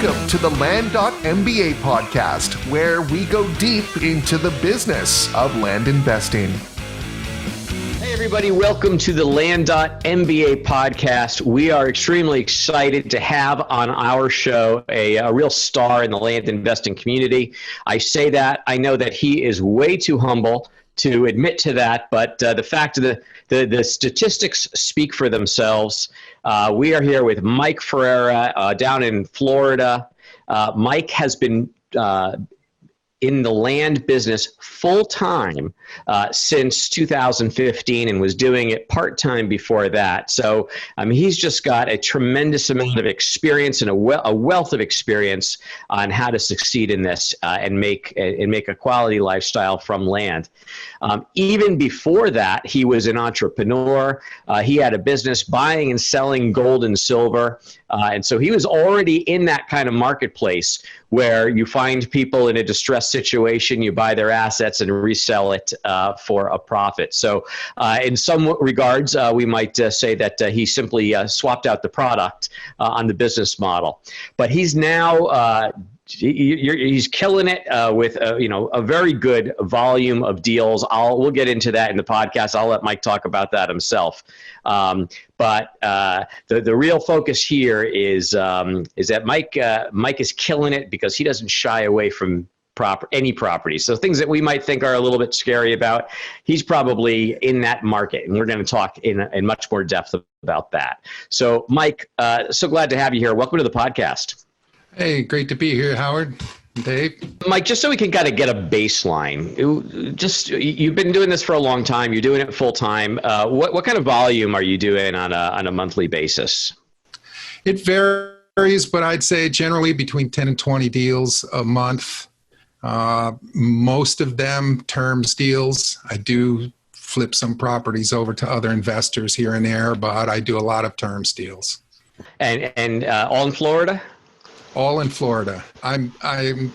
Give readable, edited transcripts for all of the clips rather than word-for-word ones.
Welcome to the Land.MBA podcast, where we go deep into the business of land investing. Hey everybody, welcome to the Land.MBA podcast. We are extremely excited to have on our show a real star in the land investing community. I say that, I know that he is way too humble to admit to that, but the fact of the statistics speak for themselves. We are here with Mike Ferreira down in Florida. Mike has been in the land business full-time since 2015 and was doing it part-time before that. So he's just got a tremendous amount of experience and a wealth of experience on how to succeed in this and make a quality lifestyle from land. Even before that, he was an entrepreneur. He had a business buying and selling gold and silver. And so he was already in that kind of marketplace where you find people in a distressed situation, you buy their assets and resell it for a profit. So in some regards, we might say that he simply swapped out the product on the business model. But he's now he's killing it with a very good volume of deals. We'll get into that in the podcast. I'll let Mike talk about that himself. But the real focus here is that Mike is killing it because he doesn't shy away from any property. So things that we might think are a little bit scary about, he's probably in that market, and we're going to talk in much more depth about that. So Mike, so glad to have you here. Welcome to the podcast. Hey, great to be here, Howard. Dave. Mike, just so we can kind of get a baseline, you've been doing this for a long time. You're doing it full time. What kind of volume are you doing on a monthly basis? It varies, but I'd say generally between 10 and 20 deals a month. Most of them terms deals. I do flip some properties over to other investors here and there, but I do a lot of terms deals. And all in Florida? All in Florida. I'm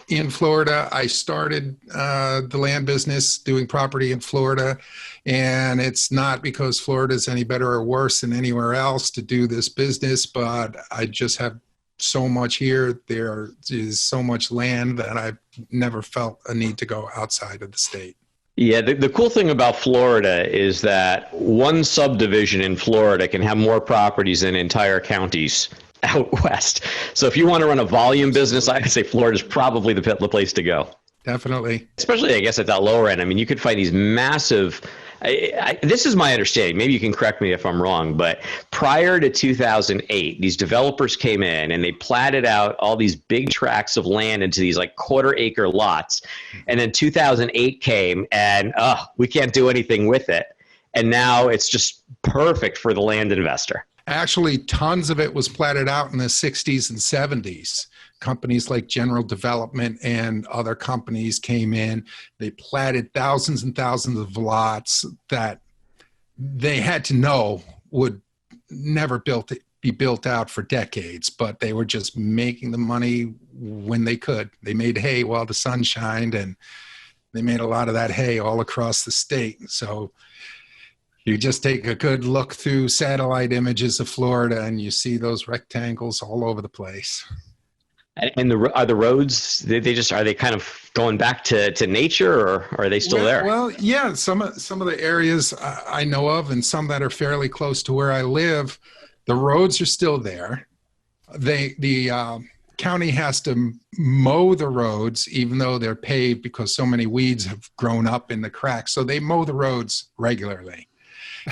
in Florida. I started the land business doing property in Florida, and it's not because Florida is any better or worse than anywhere else to do this business, but I just have so much here. There is so much land that I've never felt a need to go outside of the state. Yeah, the cool thing about Florida is that one subdivision in Florida can have more properties than entire counties out west. So if you want to run a volume business, I'd say Florida's probably the place to go. Definitely. Especially, I guess, at that lower end. I mean, you could find these massive, this is my understanding, maybe you can correct me if I'm wrong, but prior to 2008, these developers came in and they platted out all these big tracts of land into these like quarter-acre lots. And then 2008 came and, we can't do anything with it. And now it's just perfect for the land investor. Actually, tons of it was platted out in the 60s and 70s. Companies like General Development and other companies came in. They platted thousands and thousands of lots that they had to know would never be built out for decades, but they were just making the money when they could. They made hay while the sun shined, and they made a lot of that hay all across the state. So you just take a good look through satellite images of Florida and you see those rectangles all over the place. And are the roads, are they kind of going back to nature, or are they still there? Well, yeah, some of the areas I know of, and some that are fairly close to where I live, the roads are still there. The county has to mow the roads, even though they're paved, because so many weeds have grown up in the cracks. So they mow the roads regularly.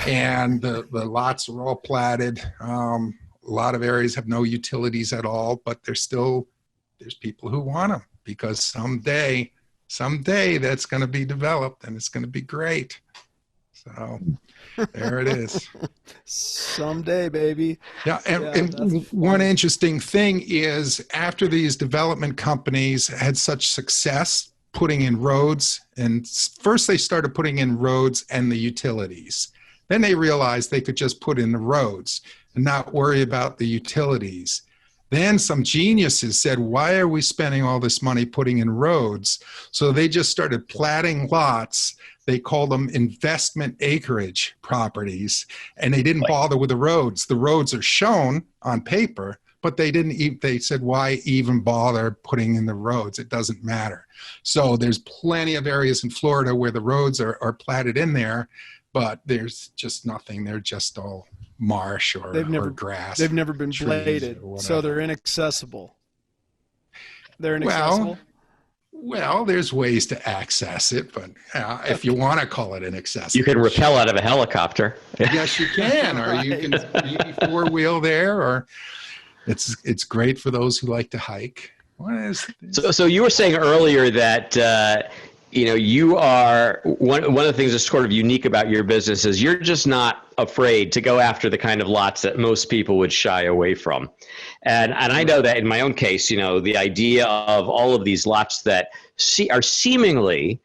And the lots are all platted. A lot of areas have no utilities at all, but there's people who want them, because someday that's going to be developed and it's going to be great. So there it is. Someday, baby. Yeah, and one interesting thing is, after these development companies had such success putting in roads, and first they started putting in roads and the utilities. Then they realized they could just put in the roads and not worry about the utilities. Then some geniuses said, why are we spending all this money putting in roads? So they just started platting lots. They called them investment acreage properties, and they didn't bother with the roads. The roads are shown on paper, but they said, why even bother putting in the roads? It doesn't matter. So there's plenty of areas in Florida where the roads are platted in there, but there's just nothing. They're just all marsh or grass. They've never been bladed, so they're inaccessible. They're inaccessible? Well, there's ways to access it, but if you want to call it inaccessible. You can rappel out of a helicopter. Yes, you can, or you can four-wheel there, or it's great for those who like to hike. So you were saying earlier that you are one of the things that's sort of unique about your business is you're just not afraid to go after the kind of lots that most people would shy away from. And I know that in my own case, the idea of all of these lots that are seemingly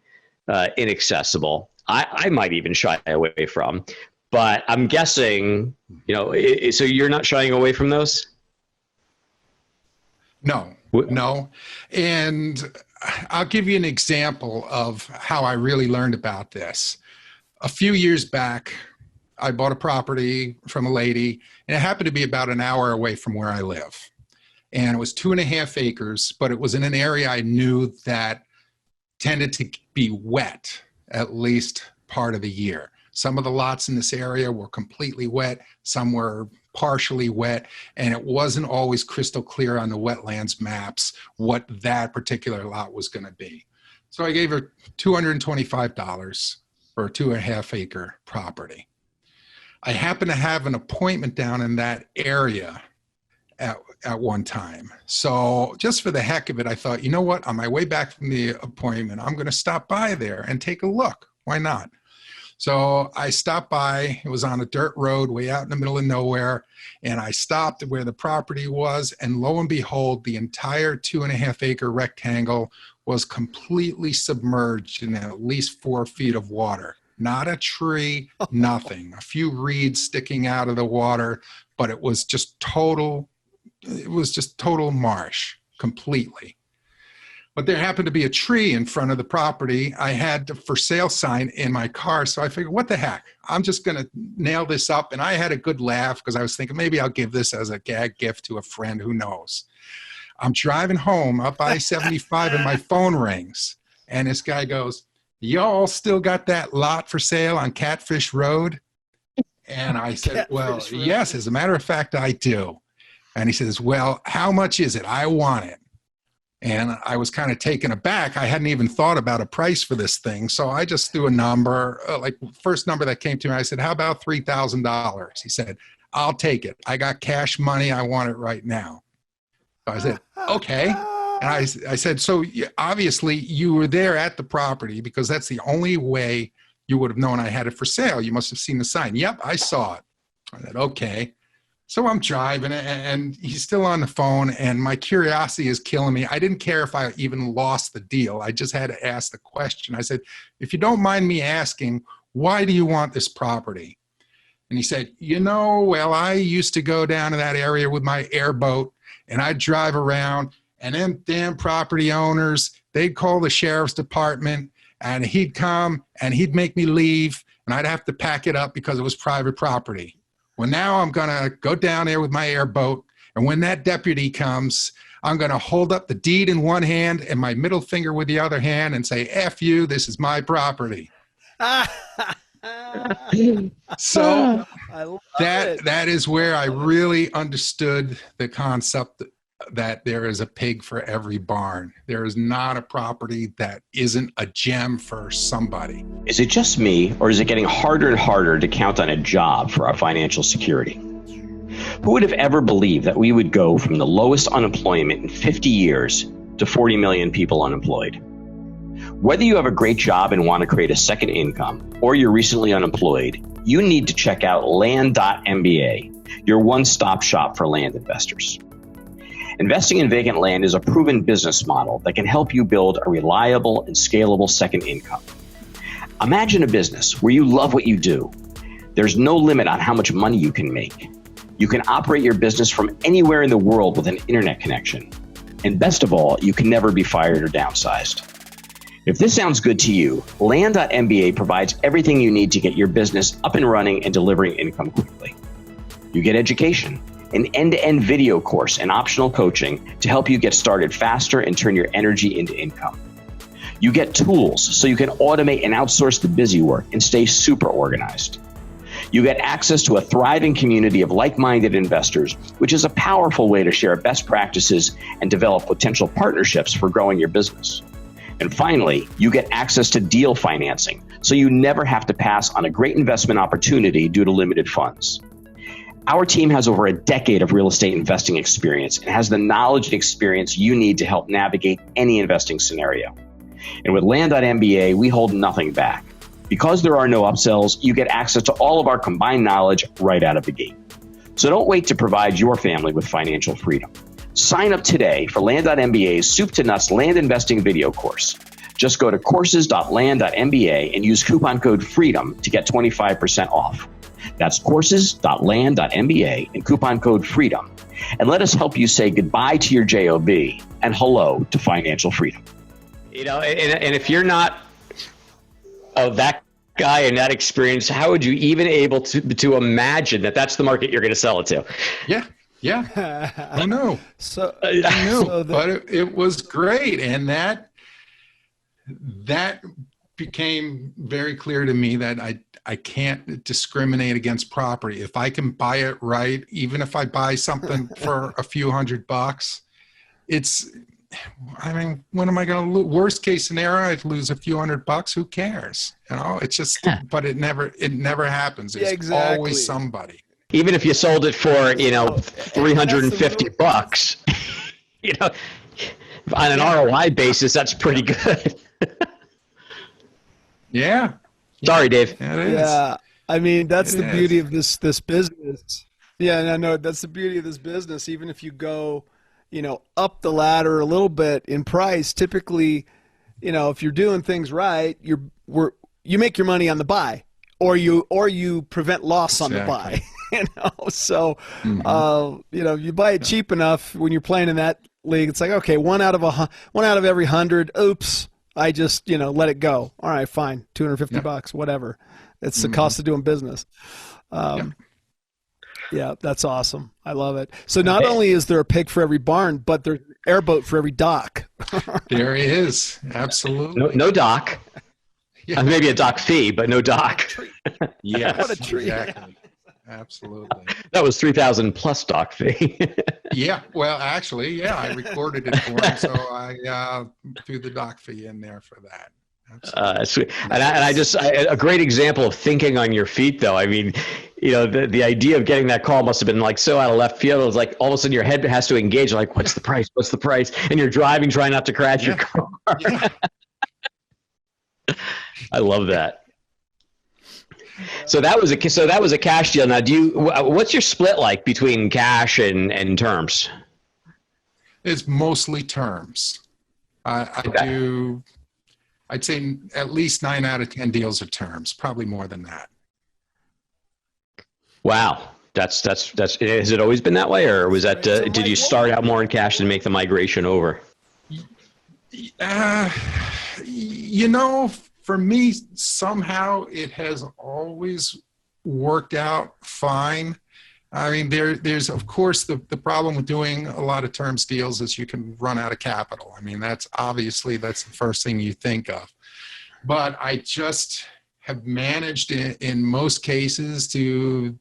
inaccessible, I might even shy away from. But I'm guessing, so you're not shying away from those? No. And I'll give you an example of how I really learned about this. A few years back, I bought a property from a lady, and it happened to be about an hour away from where I live. And it was 2.5 acres, but it was in an area I knew that tended to be wet at least part of the year. Some of the lots in this area were completely wet, some were partially wet, and it wasn't always crystal clear on the wetlands maps what that particular lot was going to be. So I gave her $225 for a 2.5 acre property. I happened to have an appointment down in that area at one time. So just for the heck of it, I thought, you know what, on my way back from the appointment, I'm going to stop by there and take a look. Why not? So I stopped by. It was on a dirt road way out in the middle of nowhere, and I stopped where the property was, and lo and behold, the entire 2.5 acre rectangle was completely submerged in at least 4 feet of water. Not a tree, nothing. A few reeds sticking out of the water, but it was just total marsh, completely. But there happened to be a tree in front of the property. I had the for sale sign in my car, so I figured, what the heck? I'm just going to nail this up. And I had a good laugh because I was thinking maybe I'll give this as a gag gift to a friend, who knows. I'm driving home up I-75 and my phone rings. And this guy goes, y'all still got that lot for sale on Catfish Road? And I said, well, yes, as a matter of fact, I do. And he says, well, how much is it? I want it. And I was kind of taken aback. I hadn't even thought about a price for this thing. So I just threw a number, like first number that came to me. I said, how about $3,000? He said, I'll take it. I got cash money. I want it right now. So I said, okay. And I said, so obviously you were there at the property because that's the only way you would have known I had it for sale. You must have seen the sign. Yep, I saw it. I said, okay. So I'm driving and he's still on the phone and my curiosity is killing me. I didn't care if I even lost the deal. I just had to ask the question. I said, if you don't mind me asking, why do you want this property? And he said, well, I used to go down to that area with my airboat and I'd drive around and them damn property owners, they'd call the sheriff's department and he'd come and he'd make me leave and I'd have to pack it up because it was private property. Well, now I'm going to go down there with my airboat, and when that deputy comes, I'm going to hold up the deed in one hand and my middle finger with the other hand and say, F you, this is my property. So that is where I really understood the concept that there is a pig for every barn. There is not a property that isn't a gem for somebody. Is it just me, or is it getting harder and harder to count on a job for our financial security? Who would have ever believed that we would go from the lowest unemployment in 50 years to 40 million people unemployed? Whether you have a great job and want to create a second income, or you're recently unemployed, you need to check out Land.MBA, your one-stop shop for land investors. Investing in vacant land is a proven business model that can help you build a reliable and scalable second income. Imagine a business where you love what you do. There's no limit on how much money you can make. You can operate your business from anywhere in the world with an internet connection. And best of all, you can never be fired or downsized. If this sounds good to you, Land.MBA provides everything you need to get your business up and running and delivering income quickly. You get education, an end-to-end video course and optional coaching to help you get started faster and turn your energy into income. You get tools so you can automate and outsource the busy work and stay super organized. You get access to a thriving community of like-minded investors, which is a powerful way to share best practices and develop potential partnerships for growing your business. And finally, you get access to deal financing, so you never have to pass on a great investment opportunity due to limited funds. Our team has over a decade of real estate investing experience and has the knowledge and experience you need to help navigate any investing scenario. And with Land.MBA, we hold nothing back. Because there are no upsells, you get access to all of our combined knowledge right out of the gate. So don't wait to provide your family with financial freedom. Sign up today for Land.MBA's Soup to Nuts Land Investing video course. Just go to courses.land.mba and use coupon code FREEDOM to get 25% off. That's courses.land.mba and coupon code FREEDOM. And let us help you say goodbye to your JOB and hello to financial freedom. You know, and if you're not that guy and that experience, how would you even able to imagine that that's the market you're going to sell it to? Yeah. I know. But it was great. And that became very clear to me that I can't discriminate against property. If I can buy it right, even if I buy something for a few $100, when am I going to lose? Worst case scenario, I'd lose a few $100. Who cares? You know, it's just, but it never happens. There's always somebody. Even if you sold it for, $350, on an ROI basis, that's pretty good. Yeah. Sorry, Dave. Yeah. I mean, that's the beauty of this business. Yeah, no, that's the beauty of this business. Even if you go, up the ladder a little bit in price, typically, if you're doing things right, you make your money on the buy, or you prevent loss on the buy. So, you buy it cheap enough when you're playing in that league. It's like, okay, one out of every 100. Oops, I just let it go. All right, fine, $250, whatever. It's the cost of doing business. Yeah, that's awesome. I love it. So not only is there a pig for every barn, but there's an airboat for every dock. There he is. Absolutely. No dock. Yeah. Maybe a dock fee, but no dock. Yes, what a treat. Exactly. Absolutely. That was $3,000 plus dock fee. Yeah. Well, actually, I recorded it for him, so I threw the dock fee in there for that. Sweet. And a great example of thinking on your feet, though. I mean, the idea of getting that call must have been like so out of left field. It was like all of a sudden your head has to engage. Like, what's the price? What's the price? And you're driving, trying not to crash your car. Yeah. I love that. So that was a cash deal. Now, what's your split like between cash and terms? It's mostly terms. I'd say at least 9 out of 10 deals are terms, probably more than that. Has it always been that way, or was that did you start out more in cash and make the migration over? For me, somehow it has always worked out fine. I mean, there's of course the problem with doing a lot of terms deals is you can run out of capital. I mean, that's the first thing you think of. But I just have managed in most cases to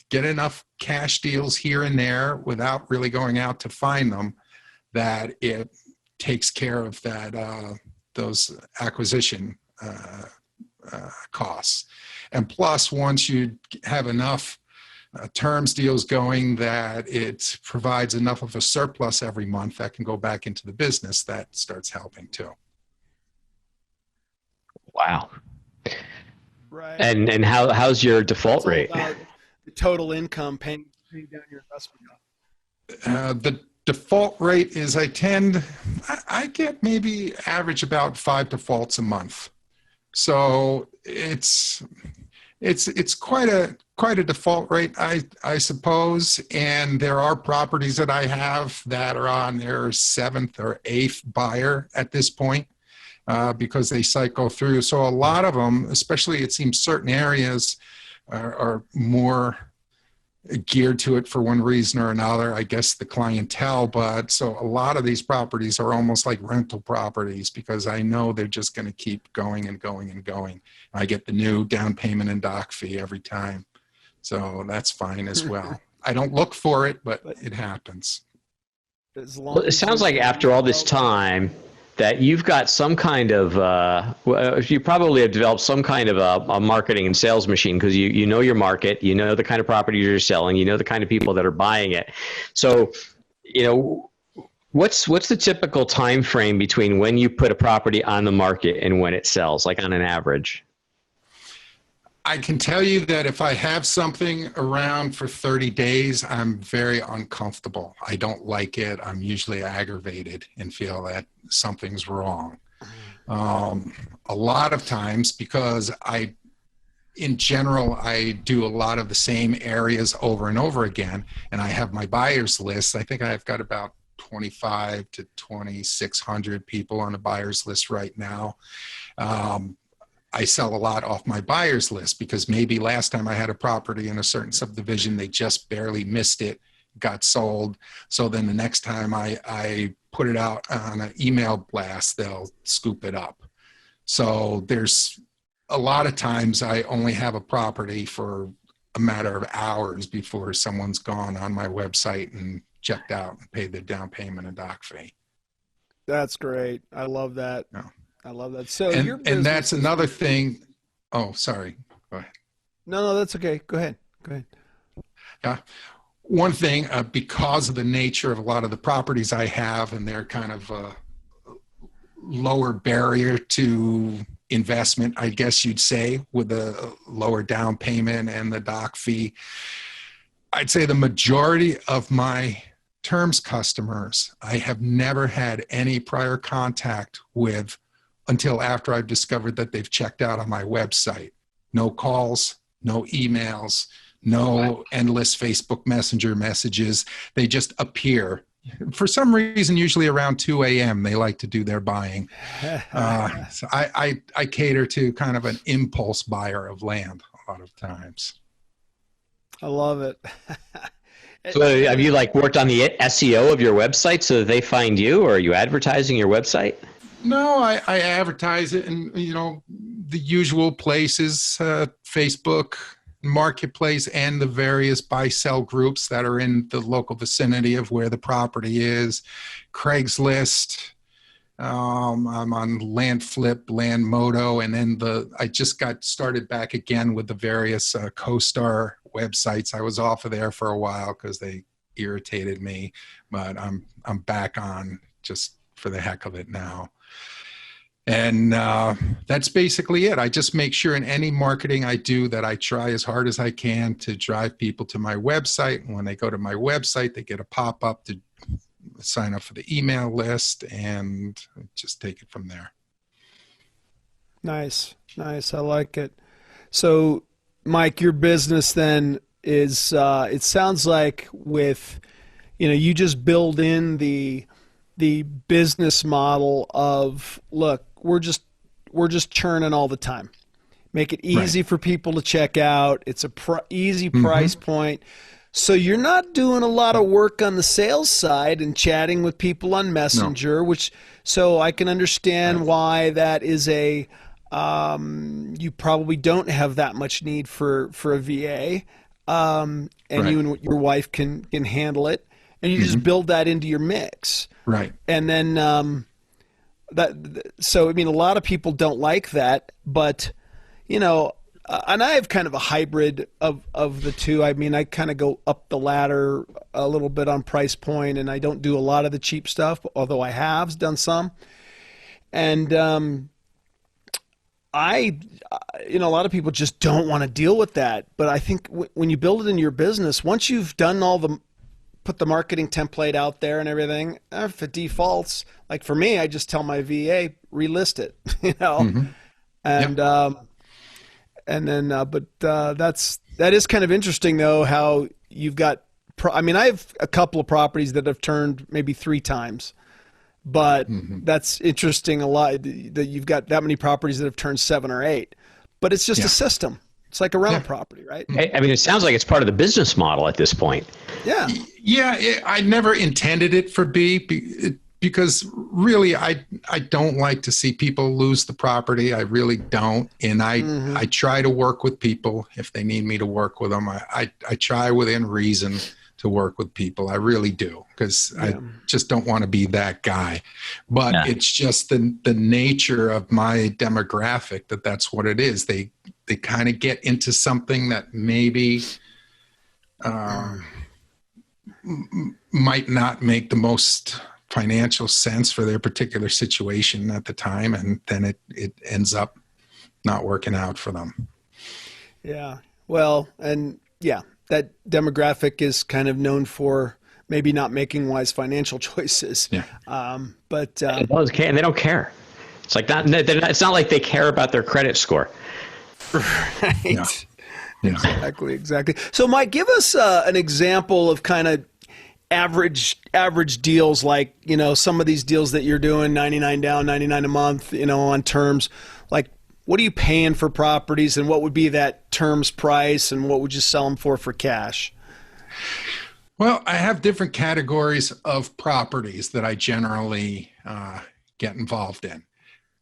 get enough cash deals here and there without really going out to find them, that it takes care of those acquisition costs. And plus, once you have enough terms deals going that it provides enough of a surplus every month that can go back into the business, that starts helping too. Wow. Right. And how's your default rate? The total income paying down your investment. The default rate is I get maybe average about 5 defaults a month. So it's quite a default rate, I suppose. And there are properties that I have that are on their 7th or 8th buyer at this point because they cycle through. So a lot of them, especially it seems certain areas are more geared to it for one reason or another, I guess the clientele. But so a lot of these properties are almost like rental properties because I know they're just going to keep going and going and going. I get the new down payment and doc fee every time. So that's fine as well. I don't look for it, but it happens. Well, it sounds like after all this time that you've got some kind of, you probably have developed some kind of a marketing and sales machine because you know your market, you know the kind of properties you're selling, you know the kind of people that are buying it. So, what's the typical time frame between when you put a property on the market and when it sells, like on an average? I can tell you that if I have something around for 30 days, I'm very uncomfortable. I don't like it. I'm usually aggravated and feel that something's wrong. A lot of times, because in general, I do a lot of the same areas over and over again, and I have my buyers list. I think I've got about 25 to 2,600 people on a buyer's list right now. I sell a lot off my buyer's list because maybe last time I had a property in a certain subdivision, they just barely missed it, got sold. So then the next time I put it out on an email blast, they'll scoop it up. So there's a lot of times I only have a property for a matter of hours before someone's gone on my website and checked out and paid their down payment and doc fee. That's great. I love that. Yeah. I love that. So and that's another thing. Oh, sorry. Go ahead. No, that's okay. Go ahead. Yeah. One thing, because of the nature of a lot of the properties I have, and they're kind of a lower barrier to investment, I guess you'd say, with the lower down payment and the doc fee, I'd say the majority of my terms customers, I have never had any prior contact with until after I've discovered that they've checked out on my website. No calls, no emails, no endless Facebook Messenger messages. They just appear. For some reason, usually around 2 a.m., they like to do their buying. So I cater to kind of an impulse buyer of land a lot of times. I love it. So have you worked on the SEO of your website so that they find you, or are you advertising your website? No, I advertise it in, the usual places, Facebook, Marketplace, and the various buy-sell groups that are in the local vicinity of where the property is. Craigslist, I'm on Land Flip, Land Moto, and then I just got started back again with the various CoStar websites. I was off of there for a while because they irritated me, but I'm back on just for the heck of it now. And that's basically it. I just make sure in any marketing I do that I try as hard as I can to drive people to my website. And when they go to my website, they get a pop-up to sign up for the email list and just take it from there. Nice. I like it. So, Mike, your business then is, it sounds like with, you just build in the business model of, look, we're just churning all the time. Make it easy for people to check out. It's a easy price point. So you're not doing a lot of work on the sales side and chatting with people on Messenger, so I can understand why that is you probably don't have that much need for a VA, and you and your wife can handle it, and you just build that into your mix. Right. And then, so, I mean, a lot of people don't like that, but, and I have kind of a hybrid of the two. I mean, I kind of go up the ladder a little bit on price point, and I don't do a lot of the cheap stuff, although I have done some. And, a lot of people just don't want to deal with that. But I think when you build it into your business, once you've done put the marketing template out there and everything, if it defaults, like for me, I just tell my VA, relist it, and then, but that is kind of interesting though, how you've got, I have a couple of properties that have turned maybe 3 times, but that's interesting a lot that you've got that many properties that have turned 7 or 8, but it's just a system. It's like a rental property, right? I mean, it sounds like it's part of the business model at this point. Yeah. Yeah, I never intended it for because really I don't like to see people lose the property. I really don't. And I try to work with people if they need me to work with them. I try within reason to work with people. I really do, because I just don't want to be that guy. But it's just the nature of my demographic that's what it is. They kind of get into something that maybe might not make the most financial sense for their particular situation at the time, and then it ends up not working out for them. Yeah. Well, and that demographic is kind of known for maybe not making wise financial choices. Yeah. But they don't care. It's like it's not like they care about their credit score. Right. Yeah. Exactly. So, Mike, give us an example of kind of average deals, like, some of these deals that you're doing, 99 down, 99 a month, on terms. Like, what are you paying for properties, and what would be that terms price, and what would you sell them for cash? Well, I have different categories of properties that I generally get involved in.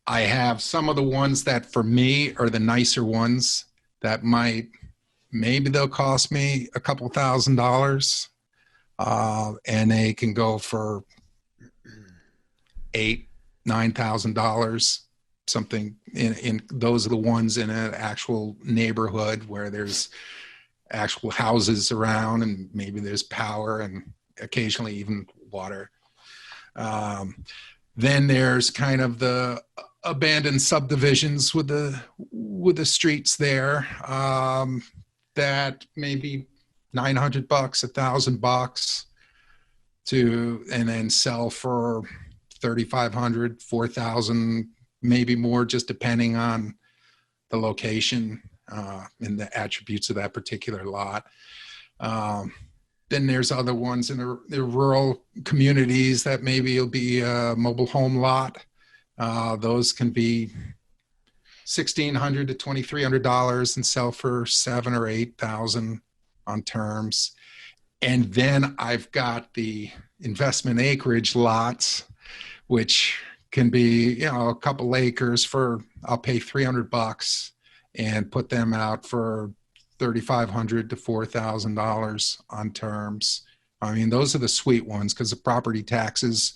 I have some of the ones that for me are the nicer ones that maybe they'll cost me a couple $1,000, and they can go for $8,000-9,000. Something in those are the ones in an actual neighborhood where there's actual houses around, and maybe there's power and occasionally even water. Then there's kind of the abandoned subdivisions with the streets there, that maybe $900, $1,000 and then sell for $3,500, $4,000, maybe more, just depending on the location and the attributes of that particular lot. Then there's other ones in the rural communities that maybe it'll be a mobile home lot. Those can be $1,600 to $2,300 and sell for $7,000 or $8,000 on terms. And then I've got the investment acreage lots, which can be, a couple acres I'll pay $300 and put them out for $3,500 to $4,000 on terms. I mean, those are the sweet ones, because the property taxes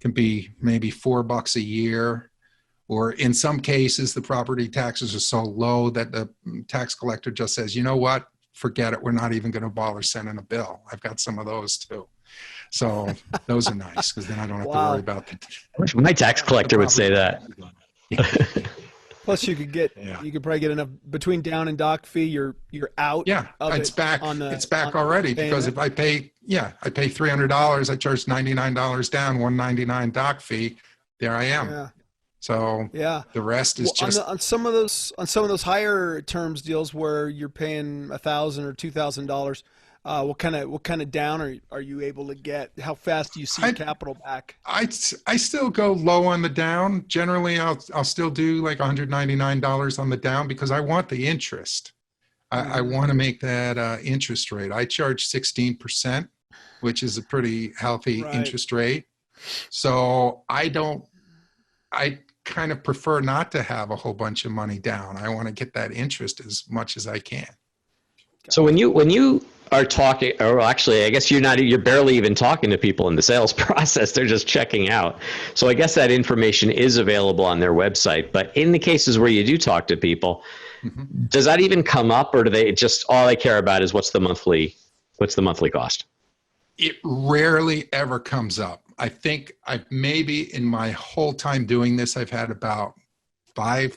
can be maybe $4 a year, or in some cases, the property taxes are so low that the tax collector just says, you know what, forget it. We're not even going to bother sending a bill. I've got some of those too. So those are nice, because then I don't have to worry about it. I wish my tax collector would say that. Plus, you could probably get enough between down and dock fee. You're out. Yeah, it's back. It's back already, because if I pay $300, I charge $99 down, $199 dock fee. There I am. Yeah. So the rest is just on some of those higher terms deals where you're paying $1,000 or $2,000. What kind of down are you able to get? How fast do you see capital back? I still go low on the down. Generally, I'll still do like $199 on the down, because I want the interest. I want to make that interest rate. I charge 16%, which is a pretty healthy interest rate. So I kind of prefer not to have a whole bunch of money down. I want to get that interest as much as I can. So when you are talking, or actually, I guess you're barely even talking to people in the sales process. They're just checking out. So I guess that information is available on their website. But in the cases where you do talk to people, does that even come up, or do they just, all they care about is what's the monthly cost? It rarely ever comes up. I think maybe in my whole time doing this, I've had about 6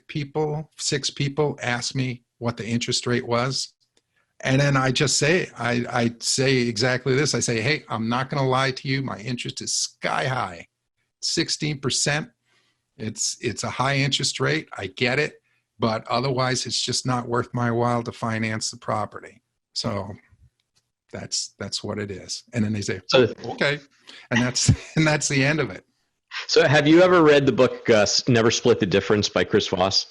people ask me what the interest rate was. And then I just say, I say exactly this. I say, hey, I'm not going to lie to you. My interest is sky high, 16%. It's a high interest rate. I get it. But otherwise, it's just not worth my while to finance the property. So that's what it is. And then they say, okay. And that's the end of it. So have you ever read the book, Never Split the Difference by Chris Voss?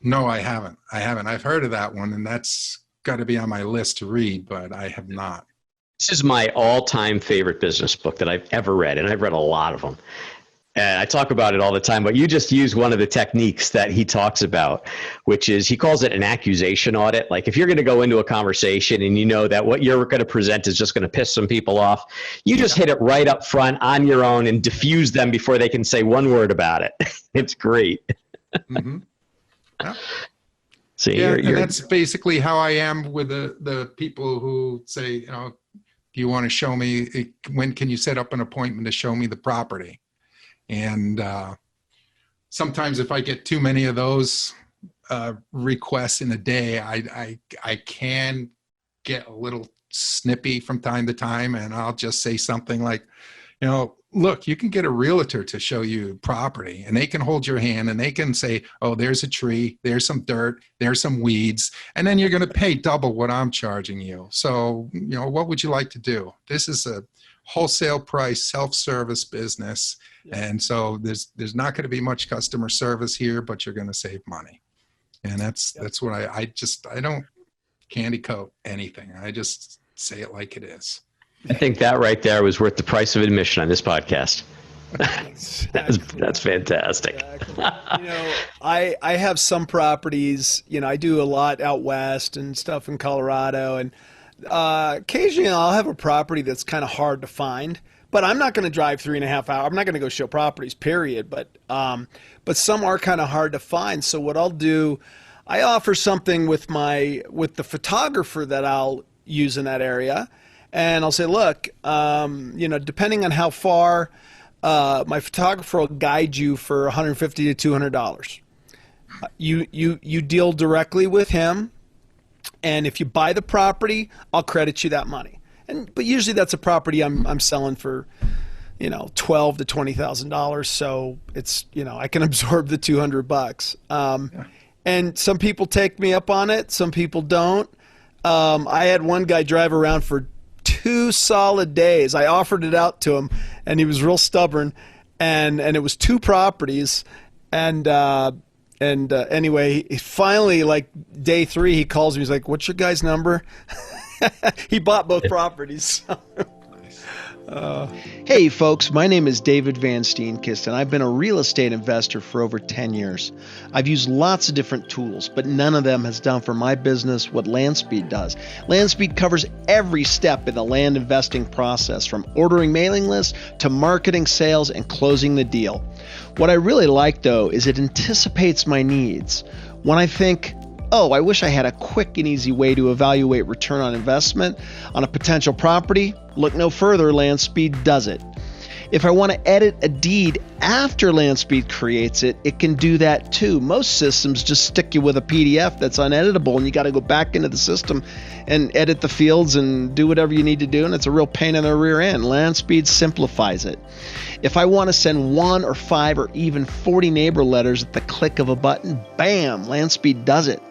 No, I haven't. I've heard of that one, and that's got to be on my list to read, but I have not. This is my all-time favorite business book that I've ever read, and I've read a lot of them. And I talk about it all the time, but you just use one of the techniques that he talks about, which is he calls it an accusation audit. Like if you're going to go into a conversation and you know that what you're going to present is just going to piss some people off, you just hit it right up front on your own and diffuse them before they can say one word about it. It's great. Mm-hmm. Yeah. See, yeah, and that's basically how I am with the people who say, do you want to show me, when can you set up an appointment to show me the property? And sometimes if I get too many of those requests in a day, I can get a little snippy from time to time, and I'll just say something like, look, you can get a realtor to show you property, and they can hold your hand and they can say, oh, there's a tree, there's some dirt, there's some weeds, and then you're going to pay double what I'm charging you. So, what would you like to do? This is a wholesale price self-service business. And so there's not going to be much customer service here, but you're going to save money. And that's what I don't candy coat anything. I just say it like it is. I think that right there was worth the price of admission on this podcast. Exactly. That's fantastic. Exactly. I have some properties, I do a lot out west and stuff in Colorado, and occasionally I'll have a property that's kind of hard to find, but I'm not going to drive 3.5 hours. I'm not going to go show properties, period. But some are kind of hard to find. So what I'll do, I offer something with the photographer that I'll use in that area. And I'll say, look, depending on how far, my photographer will guide you for $150 to $200. You deal directly with him, and if you buy the property, I'll credit you that money. But usually that's a property I'm selling for, $12,000 to $20,000. So it's I can absorb the $200. And some people take me up on it, some people don't. I had one guy drive around for 2 solid days. I offered it out to him, and he was real stubborn, and it was 2 properties, and anyway, he finally, like day 3, he calls me. He's like, "What's your guy's number?" He bought both properties. Hey folks, my name is David Van Steenkist, and I've been a real estate investor for over 10 years. I've used lots of different tools, but none of them has done for my business what LandSpeed does. LandSpeed covers every step in the land investing process, from ordering mailing lists to marketing, sales, and closing the deal. What I really like, though, is it anticipates my needs. When I think, oh, I wish I had a quick and easy way to evaluate return on investment on a potential property, look no further, LandSpeed does it. If I want to edit a deed after LandSpeed creates it, it can do that too. Most systems just stick you with a PDF that's uneditable, and you got to go back into the system and edit the fields and do whatever you need to do, and it's a real pain in the rear end. LandSpeed simplifies it. If I want to send 1 or 5 or even 40 neighbor letters at the click of a button, bam, LandSpeed does it.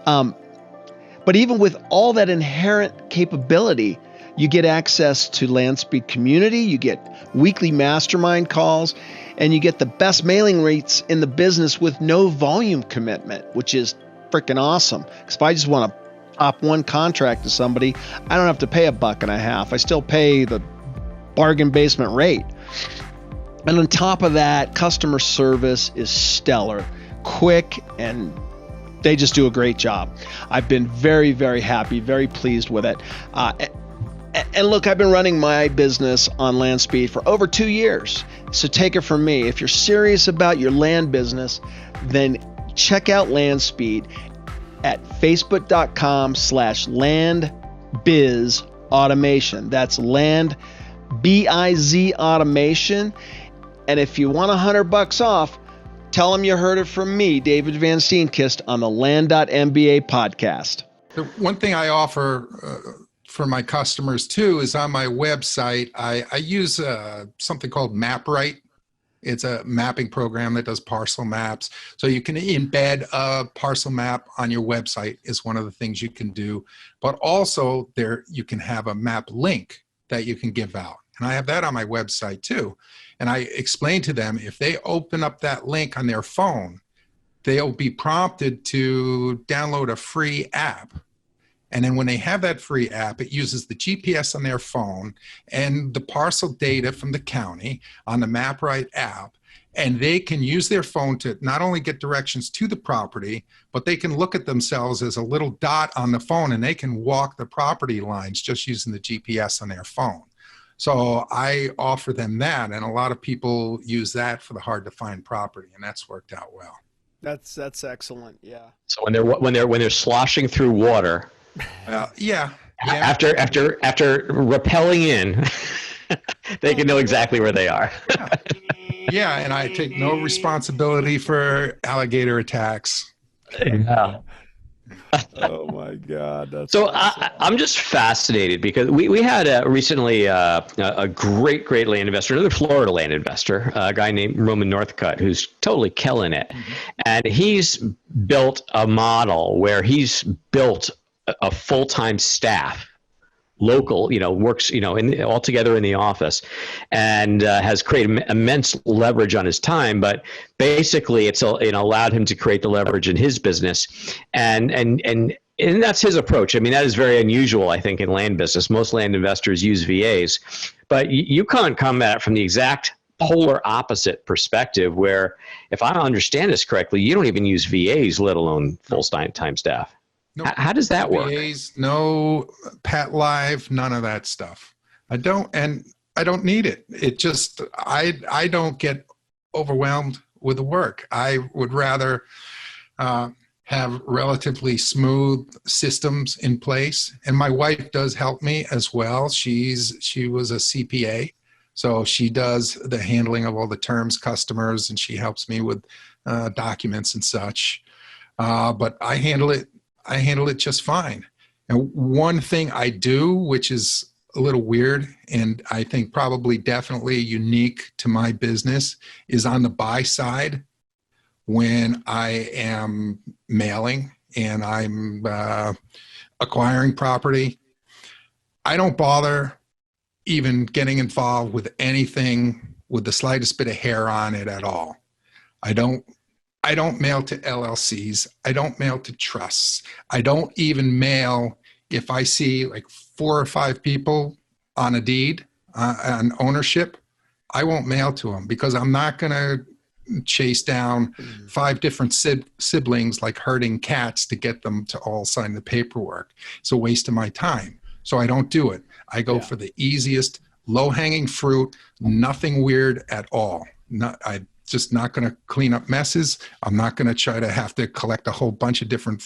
But even with all that inherent capability, you get access to LandSpeed Community, you get weekly mastermind calls, and you get the best mailing rates in the business with no volume commitment, which is freaking awesome. Because if I just want to pop one contract to somebody, I don't have to pay $1.50. I still pay the bargain basement rate. And on top of that, customer service is stellar, quick, and they just do a great job. I've been very, very happy, very pleased with it. And look, I've been running my business on LandSpeed for over 2 years. So take it from me. If you're serious about your land business, then check out LandSpeed at facebook.com/landbizautomation. That's land, B-I-Z automation. And if you want $100 off, tell them you heard it from me, David Van Steenkist, on the Land.MBA podcast. The one thing I offer for my customers too is on my website, I use something called MapRight. It's a mapping program that does parcel maps. So you can embed a parcel map on your website is one of the things you can do. But also there you can have a map link that you can give out. And I have that on my website too. And I explain to them, if they open up that link on their phone, they'll be prompted to download a free app. And then when they have that free app, it uses the GPS on their phone and the parcel data from the county on the MapRight app. And they can use their phone to not only get directions to the property, but they can look at themselves as a little dot on the phone, and they can walk the property lines just using the GPS on their phone. So I offer them that, and a lot of people use that for the hard to find property, and that's worked out well. That's excellent. Yeah. So when they're sloshing through water, yeah. After rappelling in, they can know exactly where they are. Yeah, and I take no responsibility for alligator attacks. Yeah. Oh my God! That's so awesome. I'm just fascinated because we had recently a great land investor, another Florida land investor, a guy named Roman Northcutt, who's totally killing it. Mm-hmm. And he's built a model where he's built a full-time staff, local, works, all together in the office, and has created immense leverage on his time. But basically, it's allowed him to create the leverage in his business, and that's his approach. I mean, that is very unusual, I think, in land business. Most land investors use VAs, but you can't come at it from the exact polar opposite perspective, where, if I understand this correctly, you don't even use VAs, let alone full-time staff. No, how does that work? VAs, no Pat Live, none of that stuff. I don't need it. It just, I don't get overwhelmed with the work. I would rather have relatively smooth systems in place. And my wife does help me as well. She was a CPA, so she does the handling of all the terms, customers, and she helps me with documents and such. But I handle it just fine. And one thing I do, which is a little weird, and I think probably definitely unique to my business, is on the buy side, when I am mailing and I'm acquiring property, I don't bother even getting involved with anything with the slightest bit of hair on it at all. I don't mail to LLCs. I don't mail to trusts. I don't even mail if I see like 4 or 5 people on a deed, on ownership. I won't mail to them, because I'm not going to chase down 5 different siblings like herding cats to get them to all sign the paperwork. It's a waste of my time. So I don't do it. I go for the easiest, low-hanging fruit, nothing weird at all. Just not going to clean up messes. I'm not going to try to have to collect a whole bunch of different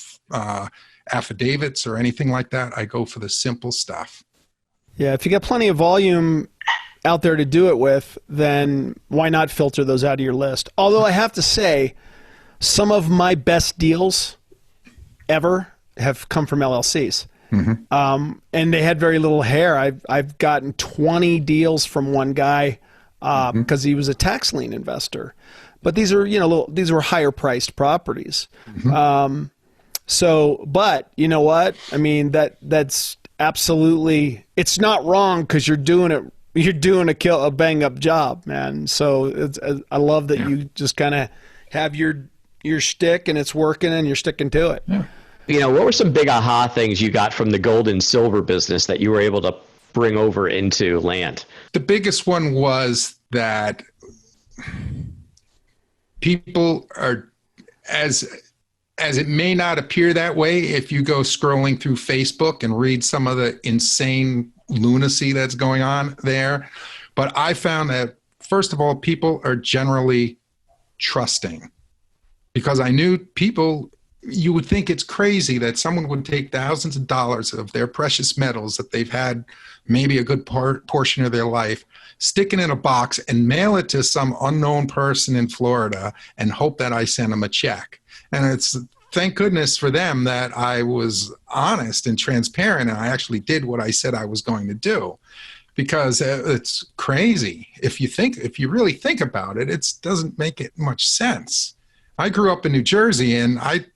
affidavits or anything like that. I go for the simple stuff. Yeah, if you got plenty of volume out there to do it with, then why not filter those out of your list? Although I have to say, some of my best deals ever have come from LLCs. Mm-hmm. And they had very little hair. I've gotten 20 deals from one guy because he was a tax lien investor, but these are these were higher priced properties. Mm-hmm. But you know what? I mean, that's absolutely, it's not wrong, because you're doing a bang up job, man. So I love that you just kind of have your shtick and it's working and you're sticking to it. Yeah. What were some big aha things you got from the gold and silver business that you were able to bring over into land? The biggest one was that people are, as it may not appear that way if you go scrolling through Facebook and read some of the insane lunacy that's going on there, but I found that, first of all, people are generally trusting, because I knew people, you would think it's crazy that someone would take thousands of dollars of their precious metals that they've had maybe a good portion of their life, stick it in a box and mail it to some unknown person in Florida and hope that I send them a check. And it's, thank goodness for them that I was honest and transparent, and I actually did what I said I was going to do, because it's crazy. If you really think about it, it doesn't make it much sense. I grew up in New Jersey, and I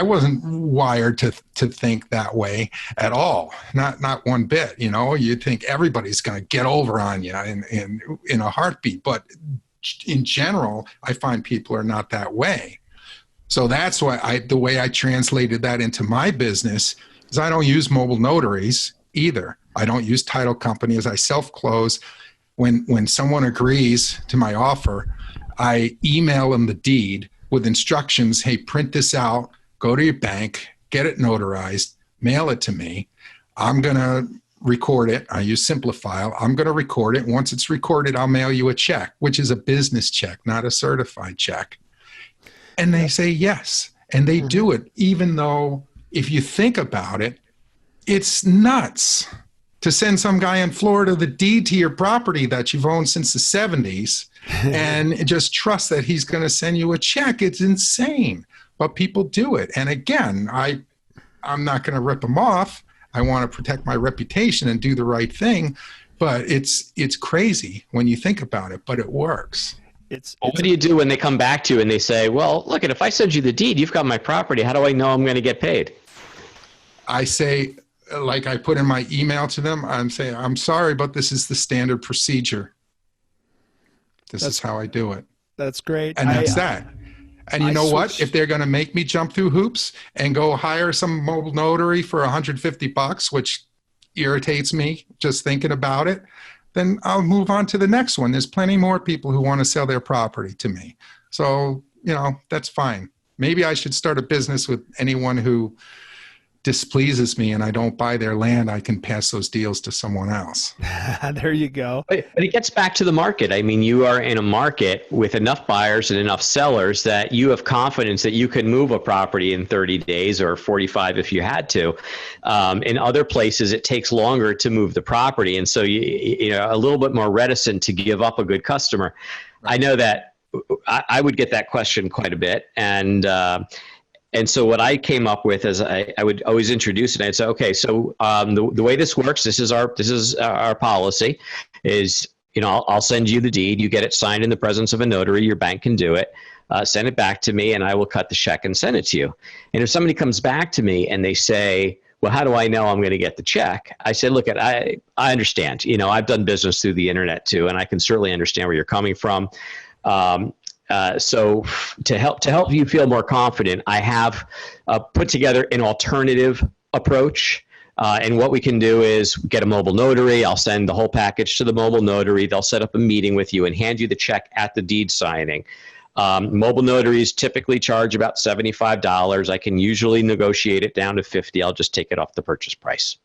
wasn't wired to think that way at all. Not one bit. You'd think everybody's going to get over on you in a heartbeat. But in general, I find people are not that way. So that's why the way I translated that into my business is I don't use mobile notaries either. I don't use title companies. I self-close. When someone agrees to my offer, I email them the deed with instructions, hey, print this out, go to your bank, get it notarized, mail it to me. I'm going to record it. I use Simplifile. I'm going to record it. Once it's recorded, I'll mail you a check, which is a business check, not a certified check. And they say yes. And they do it, even though if you think about it, it's nuts to send some guy in Florida the deed to your property that you've owned since the 70s and just trust that he's going to send you a check. It's insane. But people do it. And again, I'm not going to rip them off. I want to protect my reputation and do the right thing. But it's crazy when you think about it, but it works. What do you do when they come back to you and they say, well, look, if I send you the deed, you've got my property. How do I know I'm going to get paid? I say, like I put in my email to them, I'm saying, I'm sorry, but this is the standard procedure. This is how I do it. That's great. And that's that. And you know what? If they're going to make me jump through hoops and go hire some mobile notary for $150, which irritates me just thinking about it, then I'll move on to the next one. There's plenty more people who want to sell their property to me. So, that's fine. Maybe I should start a business with anyone who displeases me and I don't buy their land. I can pass those deals to someone else. There you go. But it gets back to the market. I mean, you are in a market with enough buyers and enough sellers that you have confidence that you can move a property in 30 days or 45 if you had to. In other places, it takes longer to move the property. And so you're a little bit more reticent to give up a good customer. Right. I know that I would get that question quite a bit. And so what I came up with is I would always introduce it. I'd say, okay, so the way this works, this is our policy is, I'll send you the deed. You get it signed in the presence of a notary. Your bank can do it. Send it back to me and I will cut the check and send it to you. And if somebody comes back to me and they say, well, how do I know I'm going to get the check? I said, look, I understand. I've done business through the internet too, and I can certainly understand where you're coming from. So to help you feel more confident, I have put together an alternative approach. And what we can do is get a mobile notary. I'll send the whole package to the mobile notary. They'll set up a meeting with you and hand you the check at the deed signing. Mobile notaries typically charge about $75. I can usually negotiate it down to $50. I'll just take it off the purchase price.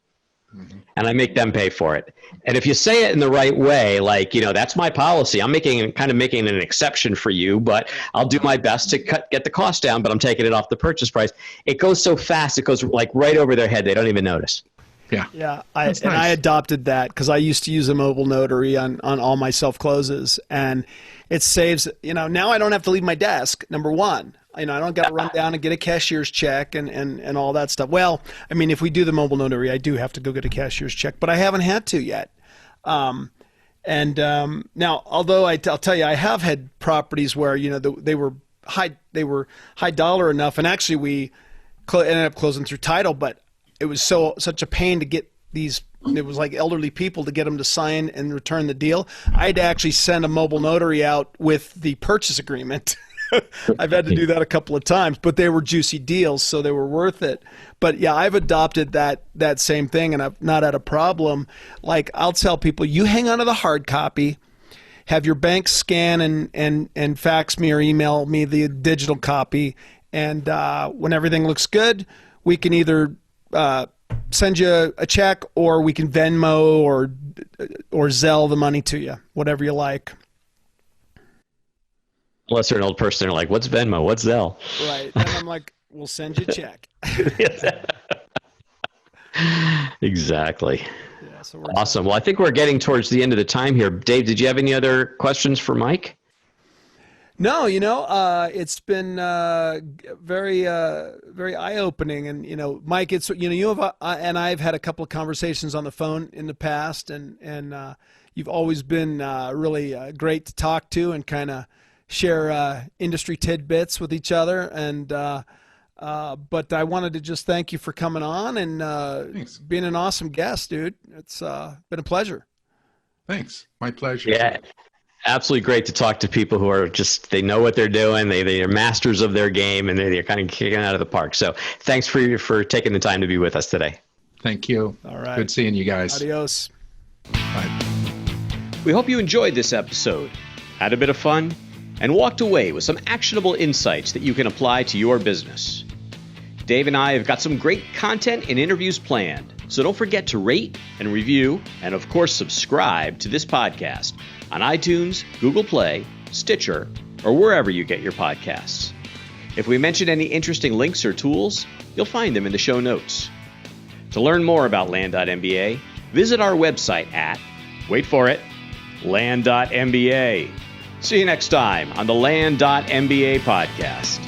And I make them pay for it. And if you say it in the right way, like, that's my policy. I'm making an exception for you, but I'll do my best to get the cost down, but I'm taking it off the purchase price. It goes so fast. It goes like right over their head. They don't even notice. Yeah. Yeah. I adopted that because I used to use a mobile notary on all my self closes, and it saves, now I don't have to leave my desk. Number one. I don't got to run down and get a cashier's check and all that stuff. Well, I mean, if we do the mobile notary, I do have to go get a cashier's check, but I haven't had to yet. Now, although I'll tell you, I have had properties where they were high dollar enough, and actually we ended up closing through title, but it was such a pain to get these. It was like elderly people to get them to sign and return the deal. I had to actually send a mobile notary out with the purchase agreement. I've had to do that a couple of times, but they were juicy deals, so they were worth it. But yeah, I've adopted that same thing, and I've not had a problem. Like, I'll tell people, you hang on to the hard copy, have your bank scan and fax me or email me the digital copy, and when everything looks good, we can either send you a check, or we can Venmo or Zelle the money to you, whatever you like. Unless they're an old person, they're like, what's Venmo? What's Zelle? Right. And I'm like, we'll send you a check. It's awesome. Well, I think we're getting towards the end of the time here. Dave, did you have any other questions for Mike? No, it's been very, very eye-opening, and Mike, it's you have and I've had a couple of conversations on the phone in the past, and you've always been really great to talk to and kind of share industry tidbits with each other, and but I wanted to just thank you for coming on and being an awesome guest, dude. It's been a pleasure. Thanks. My pleasure. Yeah. absolutely great to talk to people who are they know what they're doing. They're masters of their game, and they're kind of kicking it out of the park. So thanks for taking the time to be with us today. Thank you. All right. Good seeing you guys. Adios. Bye. We hope you enjoyed this episode, had a bit of fun, and walked away with some actionable insights that you can apply to your business. Dave and I have got some great content and interviews planned, so don't forget to rate and review, and of course subscribe to this podcast on iTunes, Google Play, Stitcher, or wherever you get your podcasts. If we mention any interesting links or tools, you'll find them in the show notes. To learn more about Land.MBA, visit our website at, wait for it, Land.MBA. See you next time on the Land.MBA podcast.